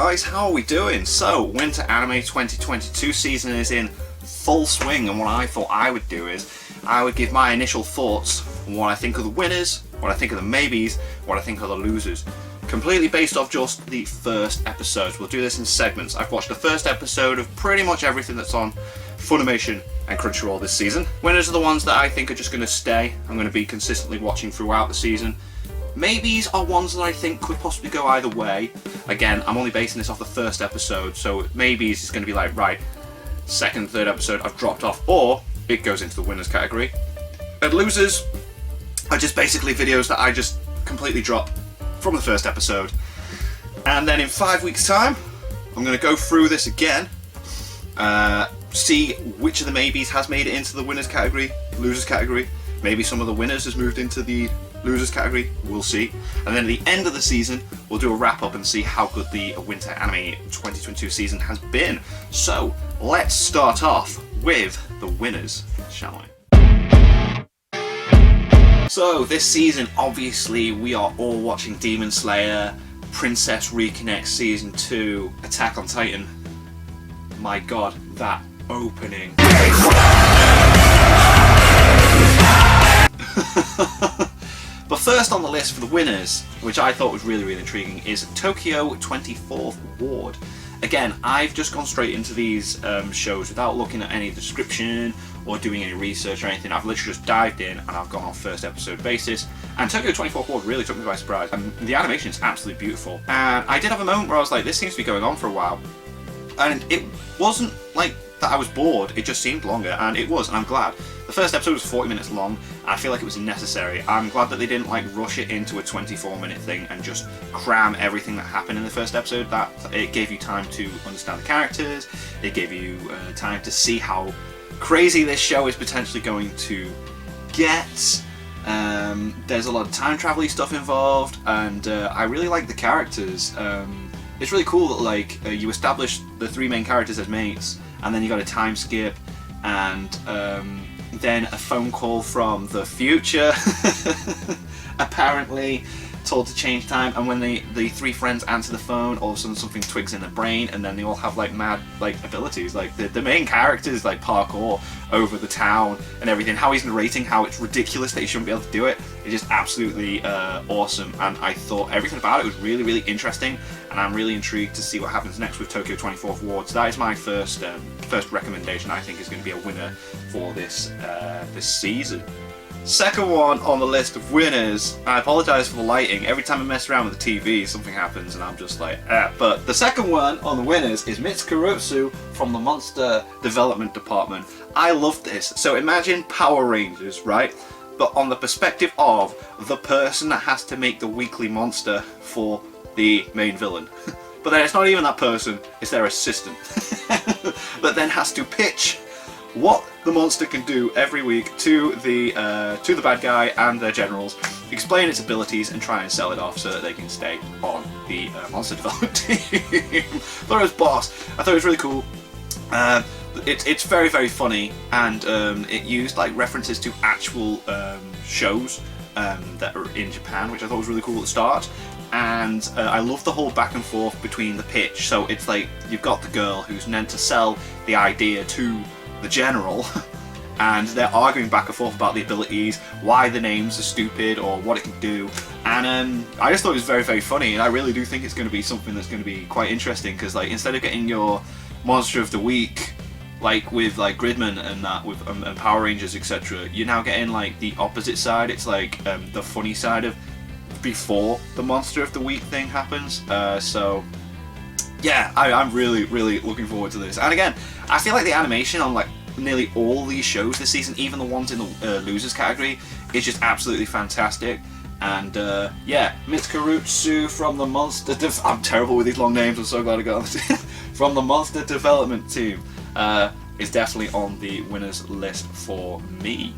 guys, how are we doing? So, Winter Anime 2022 season is in full swing, and what I thought I would do is I would give my initial thoughts on what I think of the winners, what I think of the maybes, what I think of the losers. Completely based off just the first episodes. We'll do this in segments. I've watched the first episode of pretty much everything that's on Funimation and Crunchyroll this season. Winners are the ones that I think are just going to stay. I'm going to be consistently watching throughout the season. Maybes are ones that I think could possibly go either way. Again, I'm only basing this off the first episode, so maybes is going to be like, right, second, third episode I've dropped off, or it goes into the winners category. And losers are just basically videos that I just completely drop from the first episode. And then in 5 weeks' time, I'm going to go through this again, see which of the maybes has made it into the winners category, losers category. Maybe some of the winners has moved into the losers category, we'll see. And then at the end of the season, we'll do a wrap up and see how good the Winter Anime 2022 season has been. So, let's start off with the winners, shall we? So, this season, obviously, we are all watching Demon Slayer, Princess Reconnect Season 2, Attack on Titan. My god, that opening. But first on the list for the winners, which I thought was really intriguing, is Tokyo 24th Ward. Again, I've just gone straight into these shows without looking at any description or doing any research or anything. I've literally just dived in and I've gone on first episode basis. And Tokyo 24th Ward really took me by surprise. The animation is absolutely beautiful. And I did have a moment where I was like, this seems to be going on for a while. And it wasn't like that I was bored, it just seemed longer, and it was, and I'm glad. The first episode was 40 minutes long, and I feel like it was necessary. I'm glad that they didn't like rush it into a 24-minute thing and just cram everything that happened in the first episode. That it gave you time to understand the characters, it gave you time to see how crazy this show is potentially going to get. There's a lot of time travel-y stuff involved, and I really like the characters. It's really cool that like you establish the three main characters as mates, and then you got a time skip, and then a phone call from the future, apparently told to change time. And when the three friends answer the phone, all of a sudden something twigs in their brain, and then they all have like mad like abilities. Like the main characters like parkour over the town and everything. How he's narrating how it's ridiculous that he shouldn't be able to do it. It's just absolutely awesome, and I thought everything about it was really interesting, and I'm really intrigued to see what happens next with Tokyo 24th Ward. So that is my first recommendation. I think is going to be a winner for this season. Second one on the list of winners, I apologise for the lighting. Every time I mess around with the TV, something happens and I'm just like, But the second one on the winners is Mitsukurutsu from the Monster Development Department. I love this. So imagine Power Rangers, right? But on the perspective of the person that has to make the weekly monster for the main villain. But then it's not even that person, it's their assistant. That then has to pitch what the monster can do every week to the bad guy and their generals, explain its abilities and try and sell it off so that they can stay on the monster development team. Thought it was boss. I thought it was really cool. It's very funny, and it used like references to actual shows that are in Japan, which I thought was really cool at the start. And I love the whole back and forth between the pitch. So it's like you've got the girl who's meant to sell the idea to the general, and they're arguing back and forth about the abilities, why the names are stupid or what it can do. And I just thought it was very funny, and I really do think it's going to be something that's going to be quite interesting, because like instead of getting your monster of the week like with like Gridman and that with and Power Rangers etc., you're now getting like the opposite side. It's like the funny side of before the monster of the week thing happens. So yeah, I'm really looking forward to this. And again, I feel like the animation on like nearly all these shows this season, even the ones in the losers category, is just absolutely fantastic. And yeah, Mitsukurutsu from the Monster I'm terrible with these long names, I'm so glad I got on this. From the Monster Development Team is definitely on the winners list for me.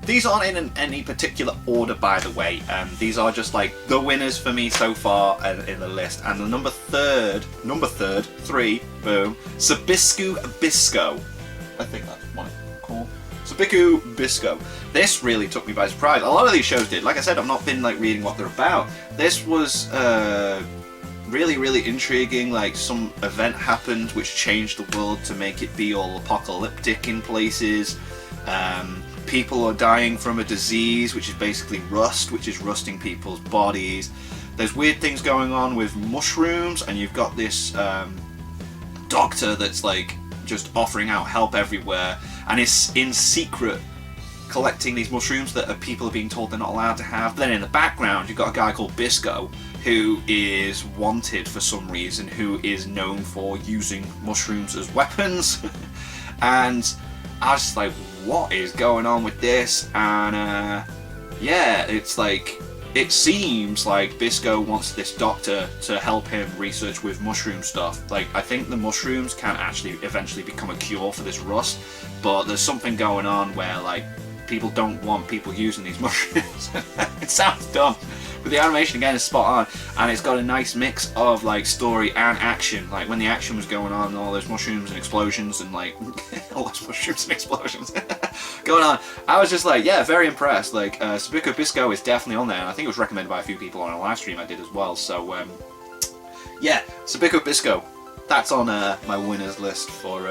These aren't in any particular order, by the way. These are just like the winners for me so far in the list. And the number three, boom, Sabisku Bisco. I think that's what it's called. Sabisku Bisco. This really took me by surprise. A lot of these shows did. Like I said, I've not been like reading what they're about. This was really, really intriguing. Like, some event happened which changed the world to make it be all apocalyptic in places. People are dying from a disease which is basically rust, which is rusting people's bodies. There's weird things going on with mushrooms, and you've got this doctor that's like just offering out help everywhere, and is in secret collecting these mushrooms that people are being told they're not allowed to have. Then in the background you've got a guy called Bisco, who is wanted for some reason, who is known for using mushrooms as weapons. And I was just like, what is going on with this? And yeah, it's like, it seems like Bisco wants this doctor to help him research with mushroom stuff. Like, I think the mushrooms can actually eventually become a cure for this rust, but there's something going on where, like, people don't want people using these mushrooms. It sounds dumb, but the animation again is spot on, and it's got a nice mix of like story and action. Like, when the action was going on, all those mushrooms and explosions and like all those mushrooms and explosions going on, I was just like, yeah, very impressed. Like, Sabiko Bisco is definitely on there, and I think it was recommended by a few people on a live stream I did as well. So yeah, Sabiko Bisco, that's on my winners list for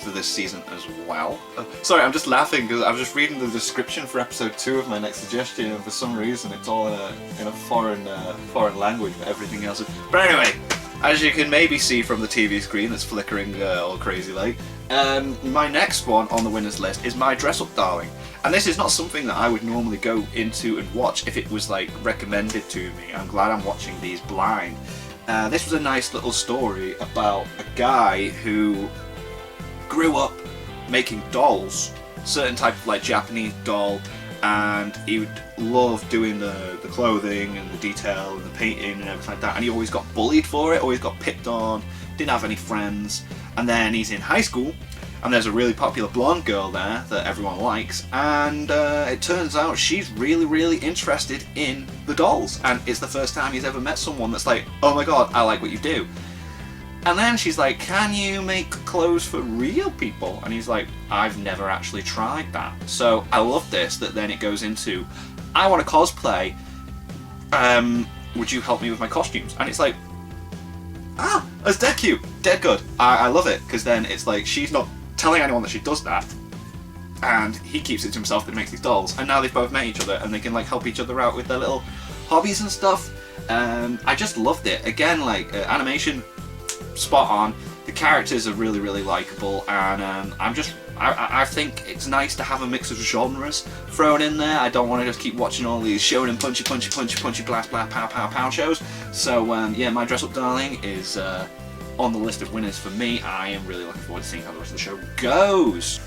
this season as well. Sorry, I'm just laughing because I was just reading the description for episode 2 of my next suggestion, and for some reason it's all in a foreign language, but everything else is... But anyway, as you can maybe see from the TV screen that's flickering all crazy like, my next one on the winners list is My Dress Up Darling. And this is not something that I would normally go into and watch if it was like recommended to me. I'm glad I'm watching these blind. This was a nice little story about a guy who grew up making dolls, certain type of like Japanese doll, and he would love doing the clothing and the detail and the painting and everything like that, and he always got bullied for it, always got picked on, didn't have any friends. And then he's in high school, and there's a really popular blonde girl there that everyone likes, and it turns out she's really, really interested in the dolls, and it's the first time he's ever met someone that's like, oh my god, I like what you do. And then she's like, can you make clothes for real people? And he's like, I've never actually tried that. So I love this, that then it goes into, I want to cosplay, would you help me with my costumes? And it's like, ah, that's dead cute, dead good. I love it, because then it's like, she's not telling anyone that she does that, and he keeps it to himself that he makes these dolls, and now they've both met each other and they can like help each other out with their little hobbies and stuff. I just loved it. Again, like, animation spot on, the characters are really, really likable, and I think it's nice to have a mix of genres thrown in there. I don't want to just keep watching all these shonen punchy punchy punchy punchy blast blast pow pow pow shows. So yeah, My Dress Up Darling is on the list of winners for me. I am really looking forward to seeing how the rest of the show goes.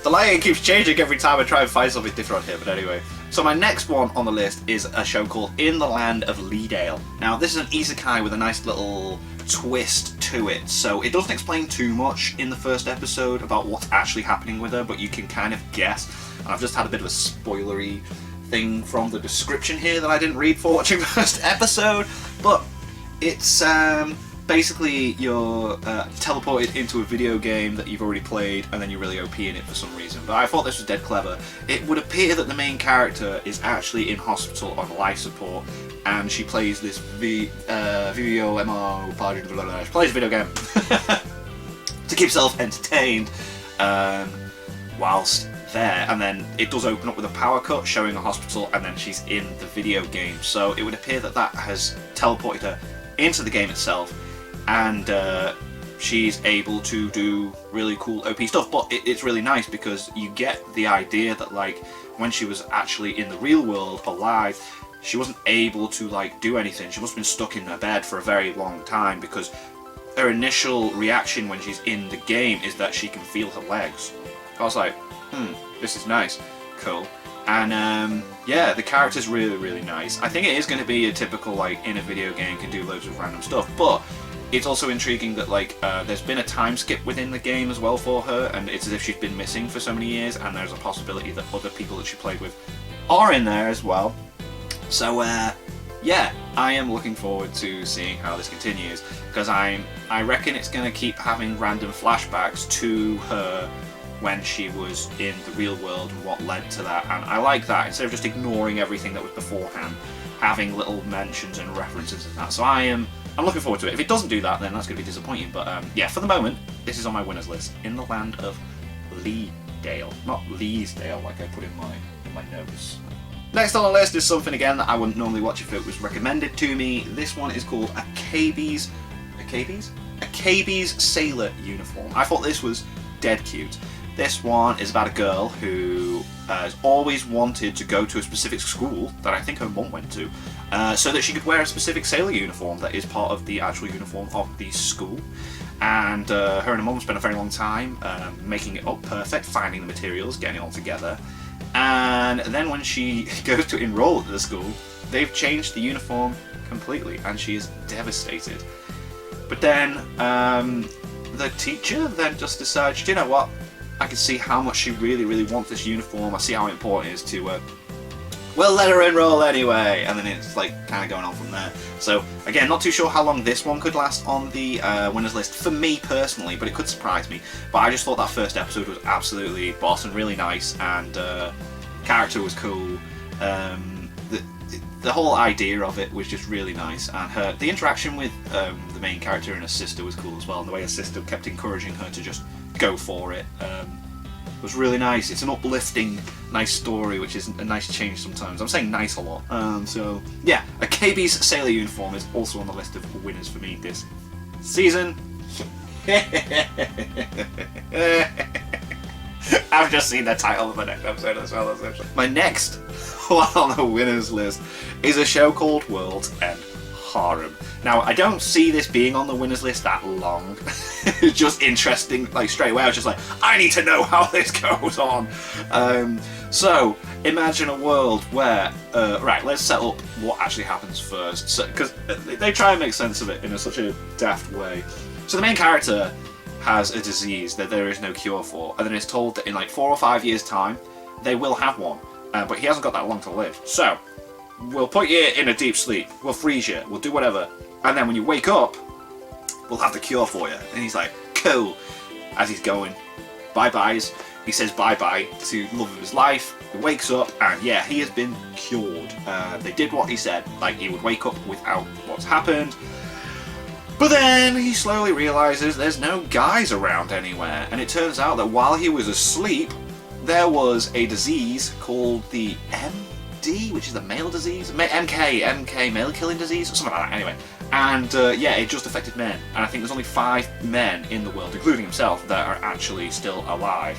The lighting keeps changing every time I try and find something different on here, but anyway. So my next one on the list is a show called In the Land of Leedale. Now, this is an isekai with a nice little twist to it, so it doesn't explain too much in the first episode about what's actually happening with her, but you can kind of guess. And I've just had a bit of a spoilery thing from the description here that I didn't read for watching the first episode, but it's basically you're teleported into a video game that you've already played, and then you're really OP in it for some reason. But I thought this was dead clever. It would appear that the main character is actually in hospital on life support, and she plays this VOMO, she plays a video game to keep herself entertained whilst there, and then it does open up with a power cut showing a hospital, and then she's in the video game. So it would appear that that has teleported her into the game itself, and she's able to do really cool OP stuff. But it's really nice because you get the idea that, like, when she was actually in the real world alive, she wasn't able to like do anything. She must have been stuck in her bed for a very long time, because her initial reaction when she's in the game is that she can feel her legs. I was like, this is nice, cool. And yeah, the character's really, really nice. I think it is going to be a typical, like, in a video game can do loads of random stuff, but it's also intriguing that, like, there's been a time skip within the game as well for her, and it's as if she's been missing for so many years, and there's a possibility that other people that she played with are in there as well. So yeah, I am looking forward to seeing how this continues, because I reckon it's going to keep having random flashbacks to her when she was in the real world and what led to that, and I like that. Instead of just ignoring everything that was beforehand, having little mentions and references and that. So I'm looking forward to it. If it doesn't do that, then that's going to be disappointing. But yeah, for the moment, this is on my winners list in the land of Leedale, not Leesdale like I put in my notes. Next on the list is something again that I wouldn't normally watch if it was recommended to me. This one is called Acabi's Sailor Uniform. I thought this was dead cute. This one is about a girl who has always wanted to go to a specific school that I think her mum went to, so that she could wear a specific sailor uniform that is part of the actual uniform of the school. And her and her mum spent a very long time making it up perfect, finding the materials, getting it all together. And then when she goes to enroll at the school, they've changed the uniform completely, and she is devastated. But then the teacher then just decides, do you know what? I can see how much she really, really wants this uniform. I see how important it is to, well, let her enroll anyway. And then it's like kind of going on from there. So again, not too sure how long this one could last on the winners list for me personally, but it could surprise me. But I just thought that first episode was absolutely boss and really nice, and character was cool. The whole idea of it was just really nice, and the interaction with the main character and her sister was cool as well, and the way her sister kept encouraging her to just go for it was really nice. It's an uplifting, nice story, which is a nice change sometimes. I'm saying nice a lot. So yeah, Acabi's Sailor Uniform is also on the list of winners for me this season. I've just seen the title of the next episode as well. My next one on the winners list is a show called World End Harem. Now, I don't see this being on the winners list that long. It's just interesting, like straight away I was just like, I need to know how this goes on. So, imagine a world where, right, let's set up what actually happens first. Because they try and make sense of it in such a daft way. So the main character has a disease that there is no cure for, and then is told that in like 4 or 5 years time, they will have one. But he hasn't got that long to live. So, we'll put you in a deep sleep, we'll freeze you, we'll do whatever, and then when you wake up, we'll have the cure for you. And he's like, cool. As he's going, bye-byes, he says bye-bye to the love of his life, he wakes up, and yeah, he has been cured. They did what he said, like he would wake up without what's happened. But then he slowly realizes there's no guys around anywhere, and it turns out that while he was asleep, there was a disease called the MD, which is the male disease, MK, male killing disease, something like that anyway. And yeah, it just affected men, and I think there's only 5 men in the world, including himself, that are actually still alive.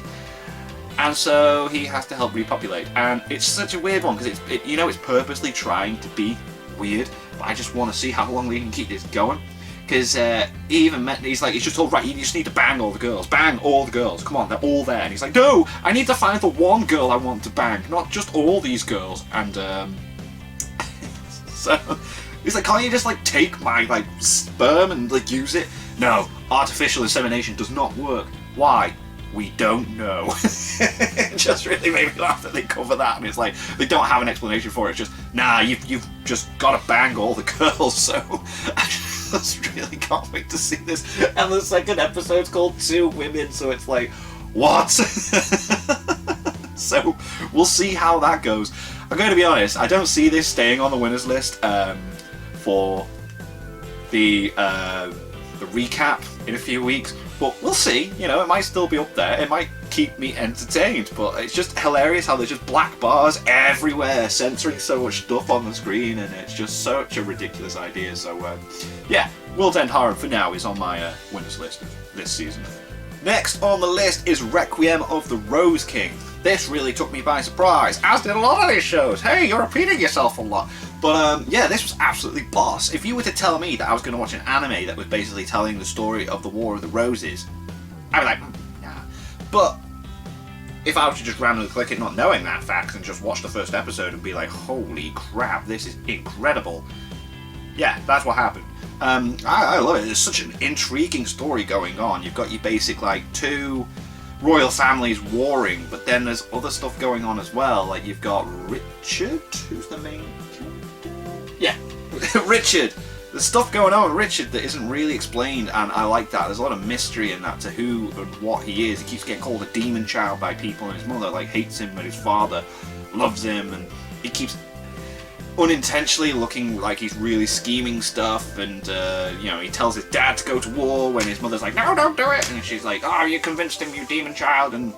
And so he has to help repopulate, and it's such a weird one because it's purposely trying to be weird, but I just want to see how long they can keep this going. Because he's just told, right, you just need to bang all the girls. Bang all the girls. Come on, they're all there. And he's like, no, I need to find the one girl I want to bang, not just all these girls. And so he's like, can't you just like take my like sperm and like use it? No, artificial insemination does not work. Why? We don't know. It just really made me laugh that they cover that, and it's like they don't have an explanation for it. It's just, nah, you've just got to bang all the girls. So I just really can't wait to see this. And the second episode's called 2 Women, so it's like, what? So we'll see how that goes. I'm going to be honest, I don't see this staying on the winners list for the recap in a few weeks. But we'll see, it might still be up there, it might keep me entertained, but it's just hilarious how there's just black bars everywhere, censoring so much stuff on the screen, and it's just such a ridiculous idea. So yeah, World End Harem for now is on my winners list this season. Next on the list is Requiem of the Rose King. This really took me by surprise, as did a lot of these shows. Hey, you're repeating yourself a lot. But yeah, this was absolutely boss. If you were to tell me that I was going to watch an anime that was basically telling the story of the War of the Roses, I'd be like, nah. But if I was to just randomly click it not knowing that fact and just watch the first episode and be like, holy crap, this is incredible. Yeah, that's what happened. I love it. There's such an intriguing story going on. You've got your basic like 2 royal families warring, but then there's other stuff going on as well. Like you've got Richard, who's the main character? Yeah, Richard. There's stuff going on with Richard that isn't really explained, and I like that. There's a lot of mystery in that to who and what he is. He keeps getting called a demon child by people, and his mother like hates him, but his father loves him, and he keeps... unintentionally looking like he's really scheming stuff, and you know, he tells his dad to go to war when his mother's like, no, don't do it, and she's like, oh, you convinced him, you demon child, and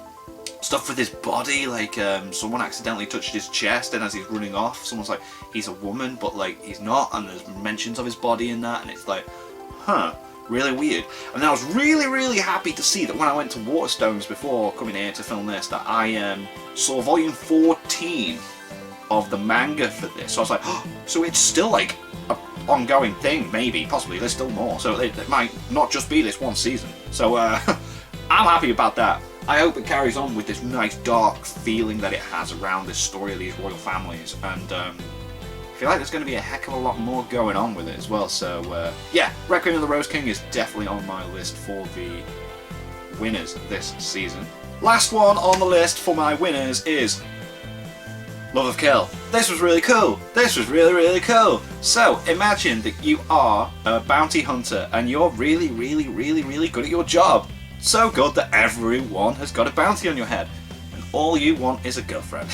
stuff with his body, like someone accidentally touched his chest, and as he's running off, someone's like, he's a woman, but like he's not, and there's mentions of his body in that, and it's like, huh, really weird. And I was really happy to see that when I went to Waterstones before coming here to film this, that I saw volume 14 of the manga for this. So I was like, oh, so it's still like an ongoing thing, maybe, possibly, there's still more. So it might not just be this one season. So I'm happy about that. I hope it carries on with this nice dark feeling that it has around this story of these royal families, and I feel like there's going to be a heck of a lot more going on with it as well. So yeah, Requiem of the Rose King is definitely on my list for the winners this season. Last one on the list for my winners is Love of Kill. This was really cool. This was really cool. So imagine that you are a bounty hunter and you're really good at your job. So good that everyone has got a bounty on your head, and all you want is a girlfriend.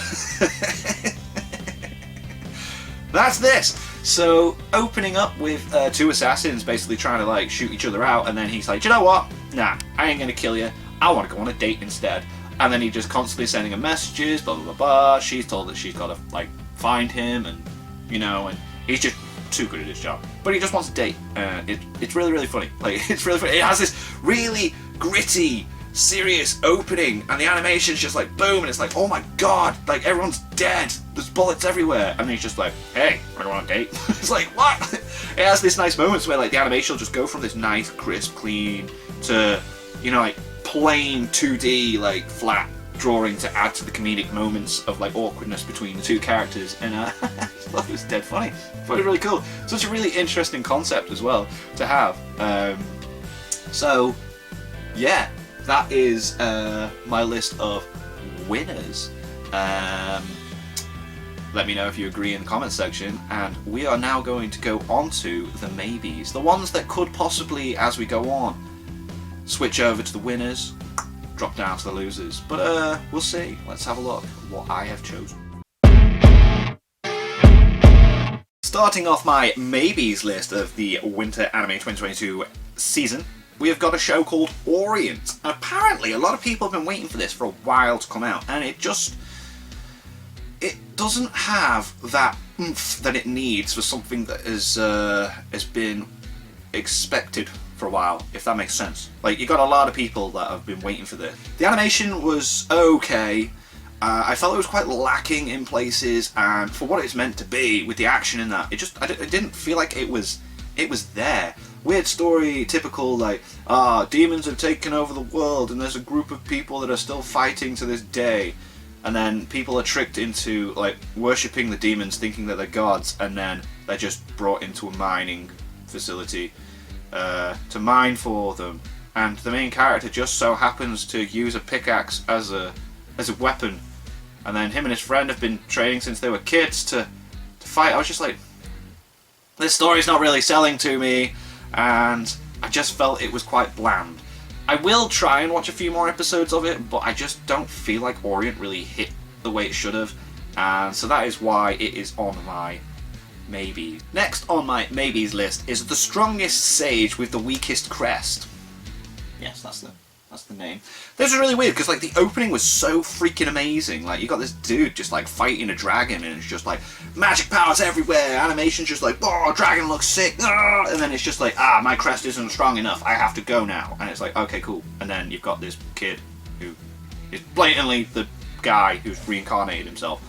That's this. So opening up with two assassins basically trying to like shoot each other out, and then he's like, you know what? Nah, I ain't gonna kill you. I want to go on a date instead. And then he just constantly sending her messages, blah blah blah. She's told that she's got to like find him, and you know, and he's just too good at his job. But he just wants a date. It's really funny. Like, it's really funny. It has this really gritty, serious opening, and the animation's just like boom, and it's like, oh my god, like everyone's dead. There's bullets everywhere, and he's just like, hey, I don't want a date. It's like, what? It has this nice moments where like the animation will just go from this nice, crisp, clean to, you know, like plain 2D like flat drawing to add to the comedic moments of like awkwardness between the two characters, and I thought it was dead funny. I thought it was really cool. Such a really interesting concept as well to have. So yeah, that is my list of winners. Let me know if you agree in the comments section, and we are now going to go on to the maybes, the ones that could possibly, as we go on, switch over to the winners, drop down to the losers. But we'll see. Let's have a look at what I have chosen. Starting off my maybes list of the Winter Anime 2022 season, we have got a show called Orient. Apparently, a lot of people have been waiting for this for a while to come out, and it doesn't have that oomph that it needs for something that has been expected for a while, if that makes sense. Like, you got a lot of people that have been waiting for this. The animation was okay. I felt it was quite lacking in places, and for what it's meant to be with the action in that, it didn't feel like it was there. Weird story, typical like, demons have taken over the world and there's a group of people that are still fighting to this day, and then people are tricked into like worshipping the demons thinking that they're gods, and then they're just brought into a mining facility to mine for them, and the main character just so happens to use a pickaxe as a weapon, and then him and his friend have been training since they were kids to fight. I was just like, this story's not really selling to me, and I just felt it was quite bland. I will try and watch a few more episodes of it, but I just don't feel like Orient really hit the way it should have, and so that is why it is on my maybe. Next on my maybes list is the strongest sage with the weakest crest. Yes, that's the name. This was really weird because like the opening was so freaking amazing. Like, you got this dude just like fighting a dragon, and it's just like magic powers everywhere. Animation's just like, oh, dragon looks sick. And then it's just like, my crest isn't strong enough. I have to go now. And it's like, okay, cool. And then you've got this kid who is blatantly the guy who's reincarnated himself,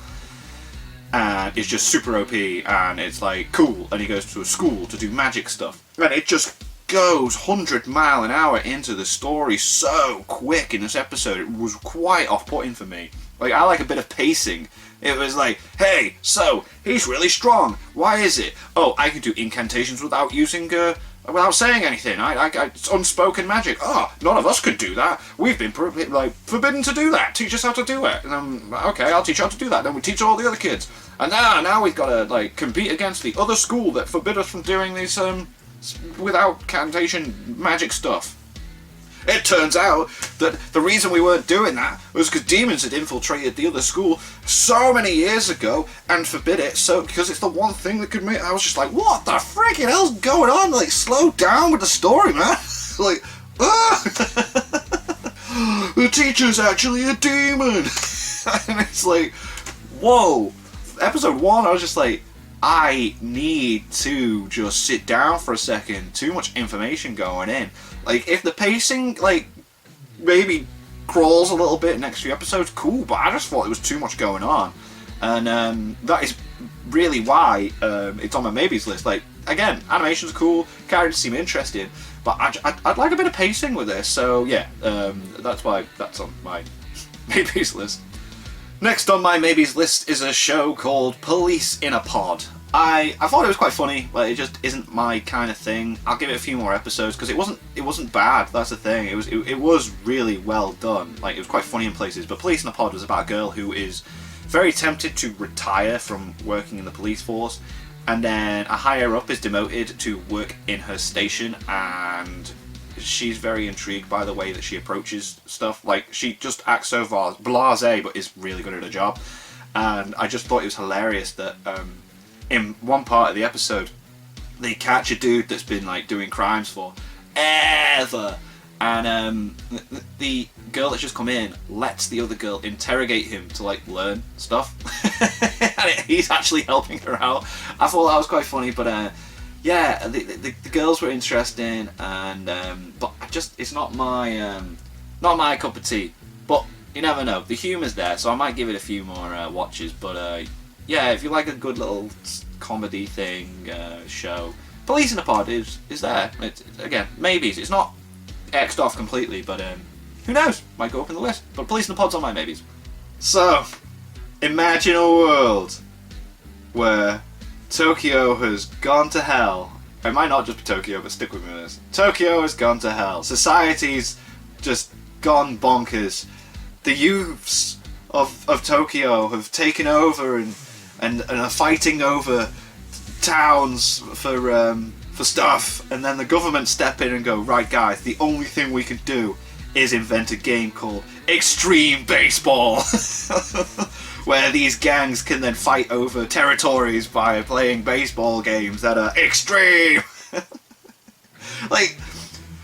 and it's just super OP, and it's like cool, and he goes to a school to do magic stuff, and it just goes 100-mile-an-hour into the story so quick in this episode. It was quite off-putting for me. Like, I like a bit of pacing. It was like, hey, so he's really strong. Why is it? Oh, I can do incantations without without saying anything. It's unspoken magic. Oh, none of us could do that. We've been forbidden to do that. Teach us how to do it. And okay, I'll teach you how to do that. Then we teach all the other kids. And now we've got to like compete against the other school that forbid us from doing these without cantation magic stuff. It turns out that the reason we weren't doing that was because demons had infiltrated the other school so many years ago and forbid it, so because it's the one thing that could make... I was just like, what the freaking hell's going on? Like, slow down with the story, man. Like, the teacher's actually a demon. And it's like, whoa. Episode 1, I was just like, I need to just sit down for a second. Too much information going in. Like, if the pacing, like, maybe crawls a little bit next few episodes, cool, but I just thought it was too much going on. And that is really why it's on my maybes list. Like, again, animation's cool, characters seem interesting, but I'd like a bit of pacing with this, so yeah, that's why that's on my maybes list. Next on my maybes list is a show called Police in a Pod. I thought it was quite funny, but it just isn't my kind of thing. I'll give it a few more episodes because it wasn't bad. That's the thing. It was really well done. Like, it was quite funny in places. But Police in a Pod was about a girl who is very tempted to retire from working in the police force, and then a higher up is demoted to work in her station, and she's very intrigued by the way that she approaches stuff. Like, she just acts so blasé, but is really good at her job. And I just thought it was hilarious that in one part of the episode they catch a dude that's been like doing crimes for ever, and the girl that's just come in lets the other girl interrogate him to like learn stuff. And he's actually helping her out. I thought that was quite funny, but yeah, the girls were interesting, and but it's not my cup of tea. But you never know. The humour's there, so I might give it a few more watches. But yeah, if you like a good little comedy thing show, Police in a Pod is there. It's, again, maybes. It's not X'd off completely, but who knows? Might go up in the list. But Police in the Pod's on my maybes. So, imagine a world where Tokyo has gone to hell. It might not just be Tokyo, but stick with me with this. Tokyo has gone to hell. Society's just gone bonkers. The youths of Tokyo have taken over and are fighting over towns for stuff, and then the government step in and go, right guys, the only thing we can do is invent a game called Extreme Baseball. Where these gangs can then fight over territories by playing baseball games that are extreme. Like,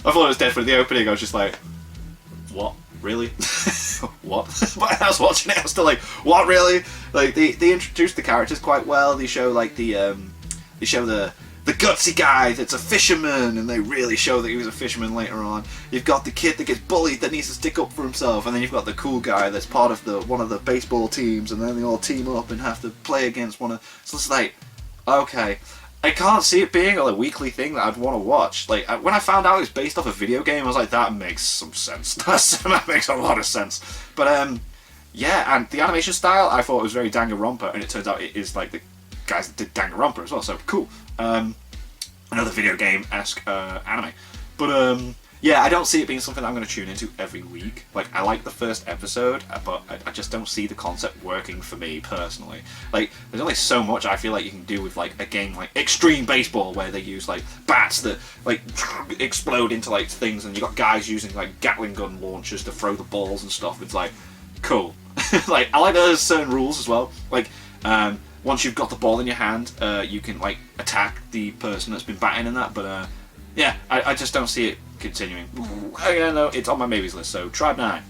I thought it was dead for the opening. I was just like, what? Really? What? But I was watching it, I was still like, what, really? Like, they introduced the characters quite well. They show like the gutsy guy that's a fisherman, and they really show that he was a fisherman later on. You've got the kid that gets bullied that needs to stick up for himself, and then you've got the cool guy that's part of one of the baseball teams, and then they all team up and have to play against one of... So it's like, okay, I can't see it being a weekly thing that I'd want to watch. Like, when I found out it was based off a video game, I was like, that makes some sense. That makes a lot of sense. But yeah, and the animation style, I thought it was very Danganronpa, and it turns out it is like the guys that did Danganronpa as well, so cool. Another video game-esque anime. But yeah, I don't see it being something that I'm going to tune into every week. Like, I like the first episode, but I just don't see the concept working for me personally. Like, there's only so much I feel like you can do with like a game like Extreme Baseball, where they use like bats that like explode into like things, and you got guys using like Gatling gun launchers to throw the balls and stuff. It's like, cool. Like, I like that there's certain rules as well. Like, once you've got the ball in your hand, you can like attack the person that's been batting in that. But yeah, I just don't see it continuing. Again, though, it's on my maybes list, so Tribe 9.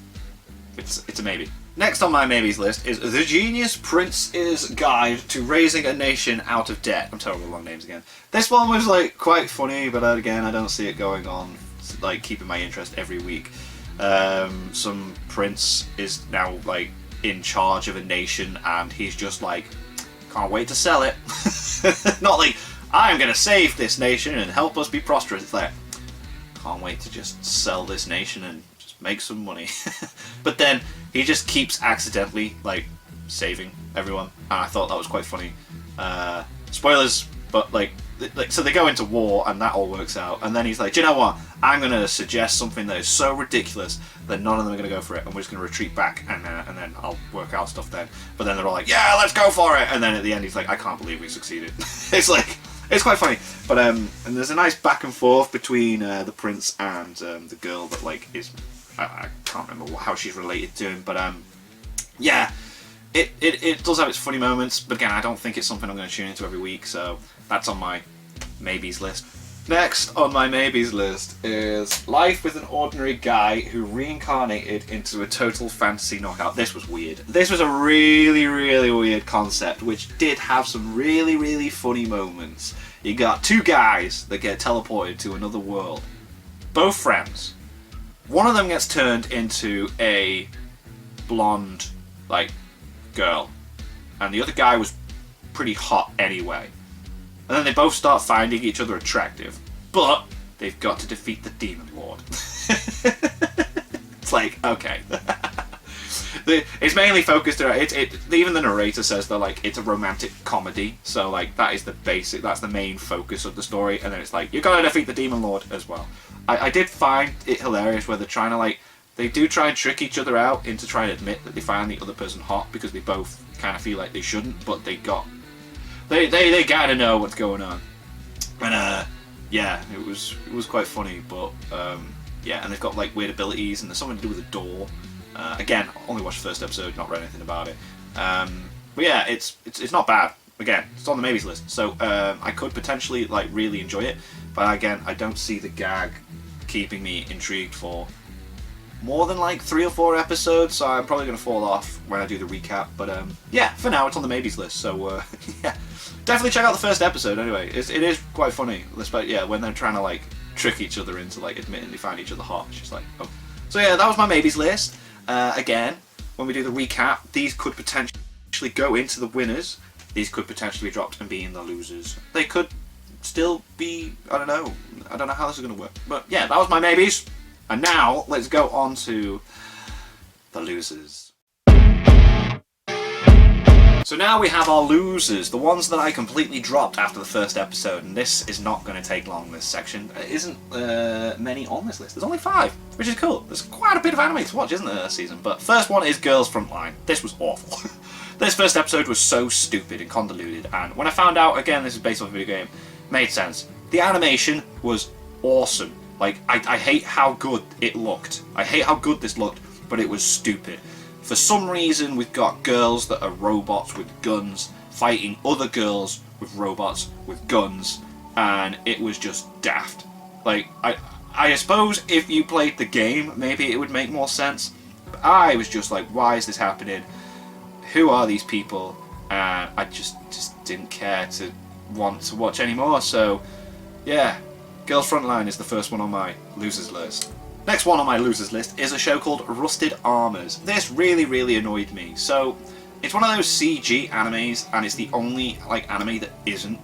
It's a maybe. Next on my maybes list is The Genius Prince's Guide to Raising a Nation Out of Debt. I'm terrible with long names again. This one was like quite funny, but again, I don't see it going on, like keeping my interest every week. Some prince is now like in charge of a nation, and he's just like, can't wait to sell it. Not like, I'm gonna save this nation and help us be prosperous. It's like, can't wait to just sell this nation and just make some money. But then he just keeps accidentally like saving everyone, and I thought that was quite funny. Spoilers, but like so they go into war and that all works out, and then he's like, do you know what, I'm gonna suggest something that is so ridiculous that none of them are gonna go for it, and we're just gonna retreat back, and then I'll work out stuff then. But then they're all like, yeah, let's go for it, and then at the end he's like, I can't believe we succeeded. It's like, it's quite funny. and there's a nice back and forth between the prince and the girl that like is I can't remember how she's related to him, but yeah, it does have its funny moments. But again, I don't think it's something I'm going to tune into every week, so that's on my maybes list. Next on my maybes list is Life with an Ordinary Guy Who Reincarnated into a Total Fantasy Knockout. This was weird. This was a really, really weird concept, which did have some really, really funny moments. You got two guys that get teleported to another world. Both friends. One of them gets turned into a blonde, like, girl. And the other guy was pretty hot anyway. And then they both start finding each other attractive. But they've got to defeat the Demon Lord. It's like, okay. It's mainly focused around even the narrator says that like it's a romantic comedy, so like that's the main focus of the story, and then it's like you're gonna defeat the Demon Lord as well. I did find it hilarious where they're trying to like they do try and trick each other out into trying to admit that they find the other person hot because they both kind of feel like they shouldn't, but they gotta know what's going on. And yeah, it was quite funny, but yeah, and they've got like weird abilities, and there's something to do with a door. Again, only watched the first episode, not read anything about it. But yeah, it's not bad. Again, it's on the maybes list, so I could potentially like really enjoy it. But again, I don't see the gag keeping me intrigued for more than like 3 or 4 episodes, so I'm probably going to fall off when I do the recap. But yeah, for now it's on the maybes list, so yeah, definitely check out the first episode anyway. It is quite funny, despite yeah, when they're trying to like trick each other into like admitting they find each other hot. It's just like, oh. So yeah, that was my maybes list. Again, when we do the recap, these could potentially go into the winners. These could potentially be dropped and be in the losers. They could still be, I don't know how this is going to work. But yeah, that was my maybes. And now, let's go on to the losers. So now we have our losers, the ones that I completely dropped after the first episode, and this is not going to take long, this section. There isn't many on this list. There's only 5, which is cool. There's quite a bit of anime to watch, isn't there, this season? But first one is Girls Frontline. This was awful. This first episode was so stupid and convoluted, and when I found out, again, this is based on a video game, made sense. The animation was awesome. Like, I hate how good it looked. I hate how good this looked, but it was stupid. For some reason, we've got girls that are robots with guns fighting other girls with robots with guns, and it was just daft. Like, I suppose if you played the game, maybe it would make more sense. But I was just like, why is this happening? Who are these people? And I just didn't care to want to watch anymore. So, yeah, Girls Frontline is the first one on my losers list. Next one on my losers list is a show called Rusted Armors. This really, really annoyed me. So, it's one of those CG animes, and it's the only like anime that isn't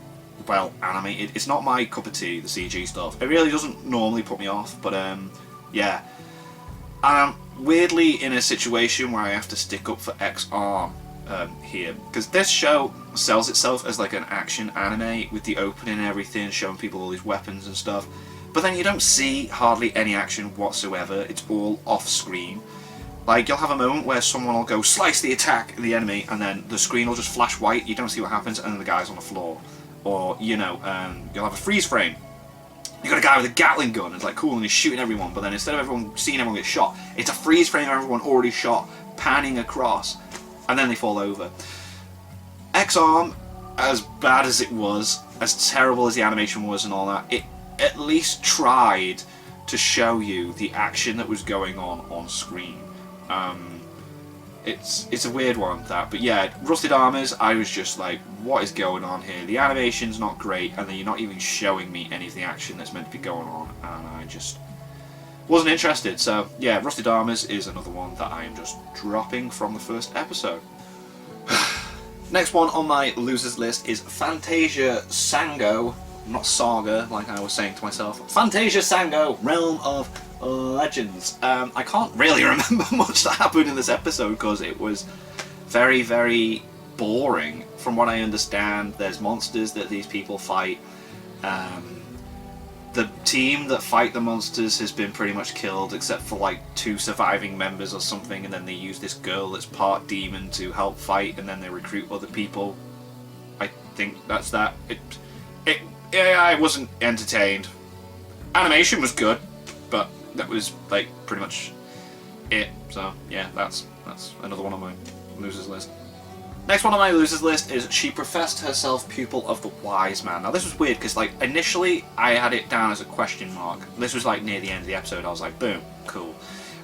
well animated. It's not my cup of tea, the CG stuff. It really doesn't normally put me off, but yeah. I'm weirdly in a situation where I have to stick up for X-Arm here, because this show sells itself as like an action anime with the opening and everything, showing people all these weapons and stuff. But then you don't see hardly any action whatsoever. It's all off screen. Like, you'll have a moment where someone will go slice the attack of the enemy, and then the screen will just flash white, you don't see what happens, and then the guy's on the floor. Or, you know, you'll have a freeze frame. You got a guy with a Gatling gun, it's like cool, and he's shooting everyone, but then instead of everyone seeing everyone get shot, it's a freeze frame of everyone already shot, panning across, and then they fall over. X-Arm, as bad as it was, as terrible as the animation was and all that, it at least tried to show you the action that was going on screen. It's a weird one, that, but yeah, Rusted Armors, I was just like, what is going on here? The animation's not great, and then you're not even showing me any of the action that's meant to be going on, and I just wasn't interested. So yeah, Rusted Armors is another one that I am just dropping from the first episode. Next one on my losers list is Fantasia Sango, not Saga, like I was saying to myself. Fantasia Sango, Realm of Legends. I can't really remember much that happened in this episode because it was very, very boring. From what I understand, there's monsters that these people fight. The team that fight the monsters has been pretty much killed, except for like 2 surviving members or something, and then they use this girl that's part demon to help fight, and then they recruit other people. I think that's that. yeah, I wasn't entertained. Animation was good, but that was like pretty much it. So yeah, that's another one on my losers list. Next one on my losers list is she professed herself pupil of the wise man. Now this was weird because like initially I had it down as a question mark. This was like near the end of the episode. I was like, boom, cool.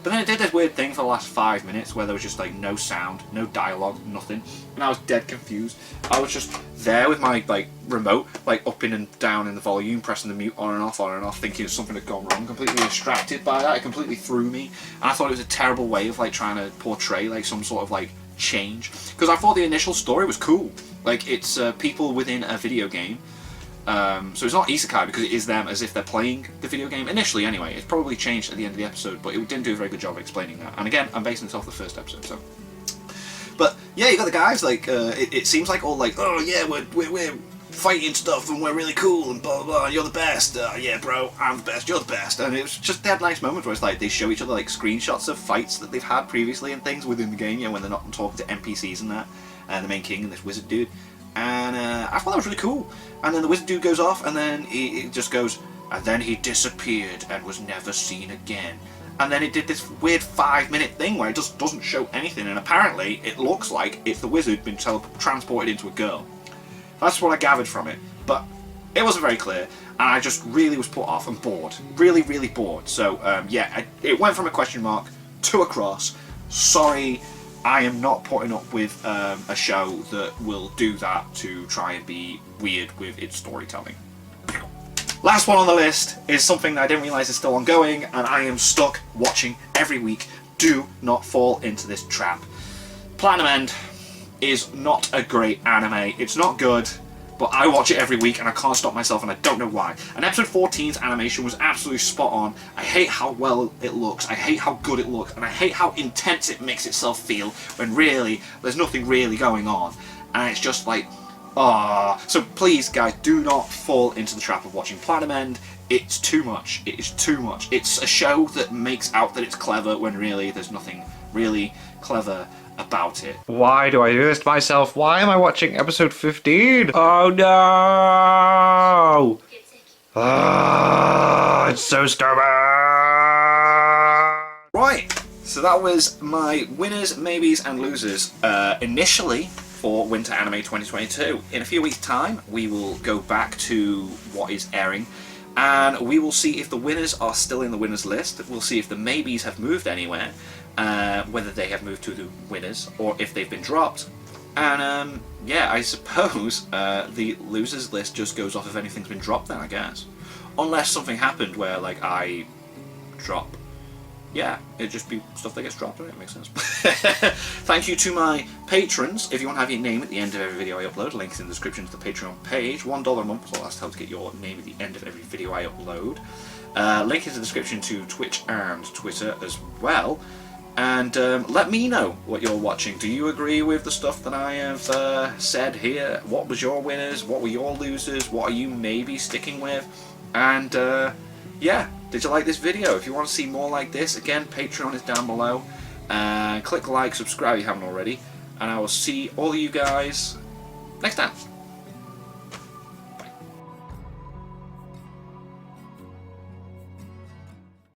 But then it did this weird thing for the last 5 minutes where there was just like no sound, no dialogue, nothing, and I was dead confused. I was just there with my like remote, like up in and down in the volume, pressing the mute on and off, thinking something had gone wrong. Completely distracted by that. It completely threw me, and I thought it was a terrible way of like trying to portray like some sort of like change, because I thought the initial story was cool. Like it's people within a video game, so it's not isekai because it is them as if they're playing the video game initially anyway. It's probably changed at the end of the episode, but it didn't do a very good job of explaining that. And again, I'm basing this off the first episode, so. But yeah, you got the guys like it seems like all like, oh yeah, we're fighting stuff and we're really cool and blah blah blah, and you're the best, yeah bro, I'm the best, you're the best. And it was just, they had nice moments where it's like they show each other like screenshots of fights that they've had previously and things within the game, you know, when they're not talking to NPCs and that, and the main king and this wizard dude. And I thought that was really cool. And then the wizard dude goes off, and then he just goes, and then he disappeared and was never seen again. And then it did this weird 5-minute thing where it just doesn't show anything, and apparently it looks like it's the wizard been transported into a girl. That's what I gathered from it, but it wasn't very clear, and I just really was put off and bored. Really, really bored. So, yeah, it went from a question mark to a cross. Sorry, I am not putting up with a show that will do that to try and be weird with its storytelling. Last one on the list is something that I didn't realise is still ongoing, and I am stuck watching every week. Do not fall into this trap. Platinum End is not a great anime. It's not good, but I watch it every week and I can't stop myself, and I don't know why. And episode 14's animation was absolutely spot on. I hate how well it looks, I hate how good it looks, and I hate how intense it makes itself feel when really there's nothing really going on. And it's just like, ah. So please guys, do not fall into the trap of watching Platinum End. It's too much. It is too much. It's a show that makes out that it's clever when really there's nothing really clever about it. Why do I do this to myself? Why am I watching episode 15? Oh no! Ah, it's so stupid! Right, so that was my winners, maybes and losers initially for Winter Anime 2022. In a few weeks time we will go back to what is airing, and we will see if the winners are still in the winners list. We'll see if the maybes have moved anywhere, whether they have moved to the winners or if they've been dropped. And yeah, I suppose the losers list just goes off if anything's been dropped then, I guess. Unless something happened where like I drop. Yeah, it'd just be stuff that gets dropped, right? It makes sense. Thank you to my patrons. If you want to have your name at the end of every video I upload, link is in the description to the Patreon page. $1 a month will last help to get your name at the end of every video I upload. Link is in the description to Twitch and Twitter as well. And let me know what you're watching. Do you agree with the stuff that I have said here? What was your winners? What were your losers? What are you maybe sticking with? And yeah, did you like this video? If you want to see more like this, again, Patreon is down below. Click like, subscribe if you haven't already. And I will see all of you guys next time.